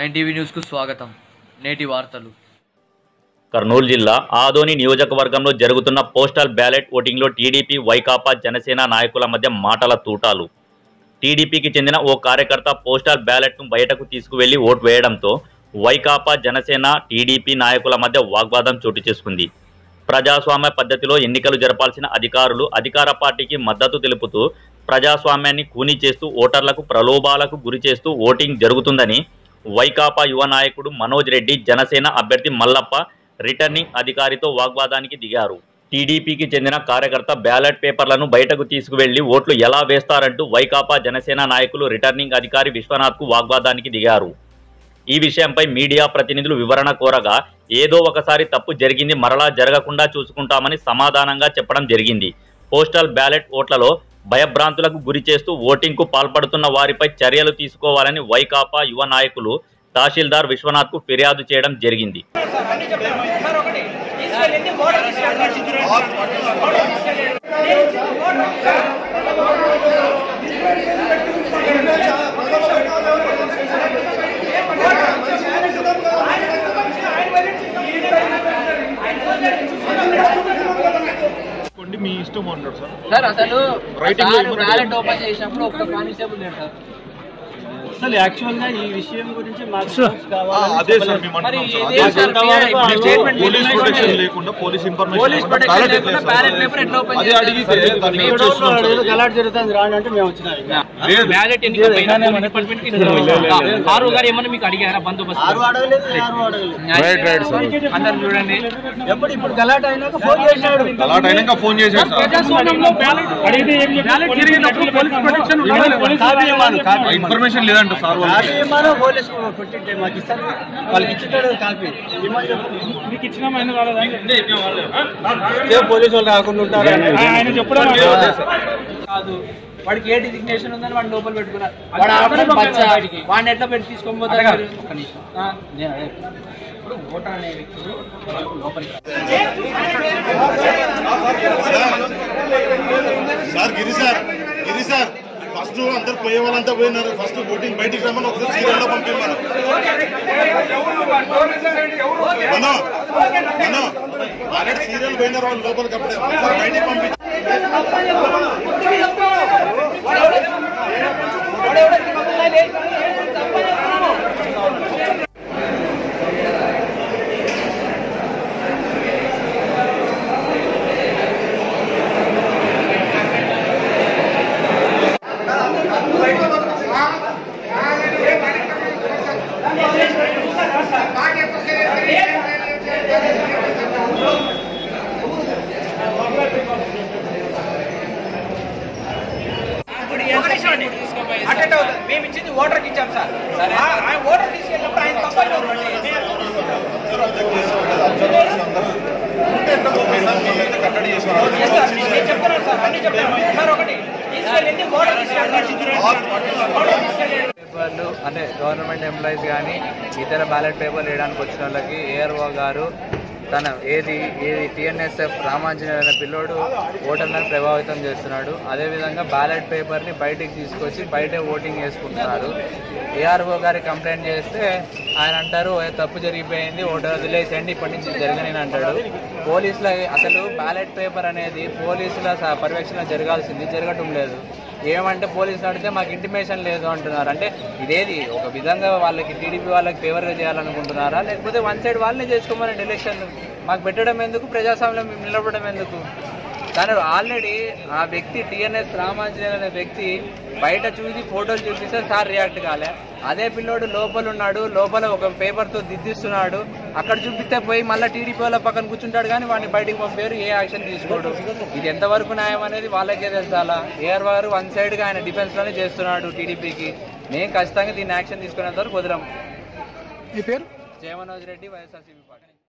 9TV న్యూస్కు స్వాగతం. నేటి వార్తలు. కర్నూలు జిల్లా ఆదోని నియోజకవర్గంలో జరుగుతున్న పోస్టల్ బ్యాలెట్ ఓటింగ్లో టీడీపీ, వైకాపా, జనసేన నాయకుల మధ్య మాటల తూటాలు. టీడీపీకి చెందిన ఓ కార్యకర్త పోస్టల్ బ్యాలెట్ను బయటకు తీసుకువెళ్లి ఓటు వేయడంతో వైకాపా, జనసేన, టీడీపీ నాయకుల మధ్య వాగ్వాదం చోటు చేసుకుంది. ప్రజాస్వామ్య పద్ధతిలో ఎన్నికలు జరపాల్సిన అధికారులు అధికార పార్టీకి మద్దతు తెలుపుతూ ప్రజాస్వామ్యాన్ని కూనీ చేస్తూ ఓటర్లకు ప్రలోభాలకు గురి చేస్తూ ఓటింగ్ జరుగుతుందని వైకాపా యువ నాయకుడు మనోజ్ రెడ్డి, జనసేన అభ్యర్థి మల్లప్ప రిటర్నింగ్ అధికారితో వాగ్వాదానికి దిగారు. టీడీపీకి చెందిన కార్యకర్త బ్యాలెట్ పేపర్లను బయటకు తీసుకువెళ్లి ఓట్లు ఎలా వేస్తారంటూ వైకాపా, జనసేన నాయకులు రిటర్నింగ్ అధికారి విశ్వనాథ్కు వాగ్వాదానికి దిగారు. ఈ విషయంపై మీడియా ప్రతినిధులు వివరణ కోరగా ఏదో ఒకసారి తప్పు జరిగింది, మరలా జరగకుండా చూసుకుంటామని సమాధానంగా చెప్పడం జరిగింది. పోస్టల్ బ్యాలెట్ ఓట్లలో భయభ్రాంతులకు గురి చేస్తూ ఓటింగ్కు పాల్పడుతున్న వారిపై చర్యలు తీసుకోవాలని వైకాపా యువ నాయకులు తహసీల్దార్ విశ్వనాథ్కు ఫిర్యాదు చేయడం జరిగింది. మీ ఇష్టం అంటారు సార్. అసలు బ్యాలెట్ ఓపెన్ చేసినప్పుడు ఒక్క కానిస్టేబుల్ లేదు సార్. అసలు యాక్చువల్ గా ఈ విషయం గురించి మాకు అదే సార్ పోలీస్ ప్రొటెక్షన్ లేకుండా పోలీస్ ఇన్ఫర్మేషన్ అదే అడిగితే గలాట్ జరుగుతుంది రాండి అంటే మేము వచ్చినాం. బ్యాలెట్ గారు ఏమన్నా మీకు అడిగారా బందోబస్తు? అందరు చూడండి, ఇప్పుడు గలాట్ అయినాక ఫోన్ చేశాడు. ఇన్ఫర్మేషన్ లేదంట సార్. పోలీసు పెట్టింటే మాకు ఇస్తారు, వాళ్ళకి ఇచ్చేటాడు కాపీ. మీకు ఇచ్చిన పోలీసు వాళ్ళు రాకుండా ఉంటారు ఆయన చెప్పడం కాదు. వాడికి ఏ డిజిగ్నేషన్ ఉందని వాడిని లోపల పెట్టుకున్నారు. వాడిని ఎట్లా పెట్టి తీసుకొని పోతారు? ఇప్పుడు ఓటర్ అనే వ్యక్తులు లోపలికి సార్ ఫస్ట్ అందరు పోయే వాళ్ళంతా పోయినారు. ఫస్ట్ ఓటింగ్ బయటికి రమ్మని ఒకసారి సీరియల్లో పంపించారు. ఆల్రెడీ సీరియల్ పోయినారు వాళ్ళు లోపలికి, అప్పుడే బయటికి పంపించారు. మేము ఇచ్చింది ఓటర్కి ఇచ్చాం సార్. ఆయన ఓటర్ తీసుకెళ్ళినప్పుడు ఆయన చెప్తున్నాను సార్, అన్ని చెప్తాను సార్. ఒకటి తీసుకెళ్ళింది ఓటర్ పేపర్లు అంటే గవర్నమెంట్ ఎంప్లాయీస్ కానీ ఇతర బ్యాలెట్ పేపర్లు వేయడానికి వచ్చిన వాళ్ళకి ఏఆర్ఓ గారు తన ఏది టీఎన్ఎస్ఎఫ్ రామాంజనేయులు అనే పిల్లోడు ఓటర్లను ప్రభావితం చేస్తున్నాడు. అదేవిధంగా బ్యాలెట్ పేపర్ని బయటికి తీసుకొచ్చి బయటే ఓటింగ్ చేసుకుంటున్నారు. ఏఆర్ఓ గారి కంప్లైంట్ చేస్తే ఆయన అంటారు తప్పు జరిగిపోయింది, ఓటర్ వదిలేసేయండి, ఇప్పటి నుంచి జరగని అంటాడు. పోలీసుల అసలు బ్యాలెట్ పేపర్ అనేది పోలీసుల పర్యవేక్షణ జరగాల్సింది జరగటం లేదు. ఏమంటే పోలీసులు అడిగితే మాకు ఇంటిమేషన్ లేదు అంటున్నారు. అంటే ఇదేది ఒక విధంగా వాళ్ళకి టీడీపీ వాళ్ళకి ఫేవర్గా చేయాలనుకుంటున్నారా, లేకపోతే వన్ సైడ్ వాళ్ళనే చేసుకోమని ఎలక్షన్ మాకు పెట్టడం ఎందుకు, ప్రజాస్వామ్యం నిలబడడం ఎందుకు? కానీ ఆల్రెడీ ఆ వ్యక్తి టీఎన్ఎస్ రామాంజనేయులు అనే వ్యక్తి బయట చూసి ఫోటోలు చూపిస్తే సార్ రియాక్ట్ కాలే. అదే పిల్లోడు లోపల ఉన్నాడు, లోపల ఒక పేపర్తో దిద్దిస్తున్నాడు. అక్కడ చూపిస్తే పోయి మళ్ళీ టీడీపీ వాళ్ళ పక్కన కూర్చుంటాడు, కానీ వాడిని బయటికి పంపారు, ఏ యాక్షన్ తీసుకోడు. ఇది ఎంతవరకు న్యాయం అనేది వాళ్ళకే తెలుసాలా. ఏఆర్ వారు వన్ సైడ్గా ఆయన డిఫెన్స్లోనే చేస్తున్నాడు టీడీపీకి. మేము ఖచ్చితంగా దీన్ని యాక్షన్ తీసుకునేంత వరకు కుదరం. ఈ పేరు జయమనోజ్ రెడ్డి, వైఎస్ఆర్సీపీ పార్టీ.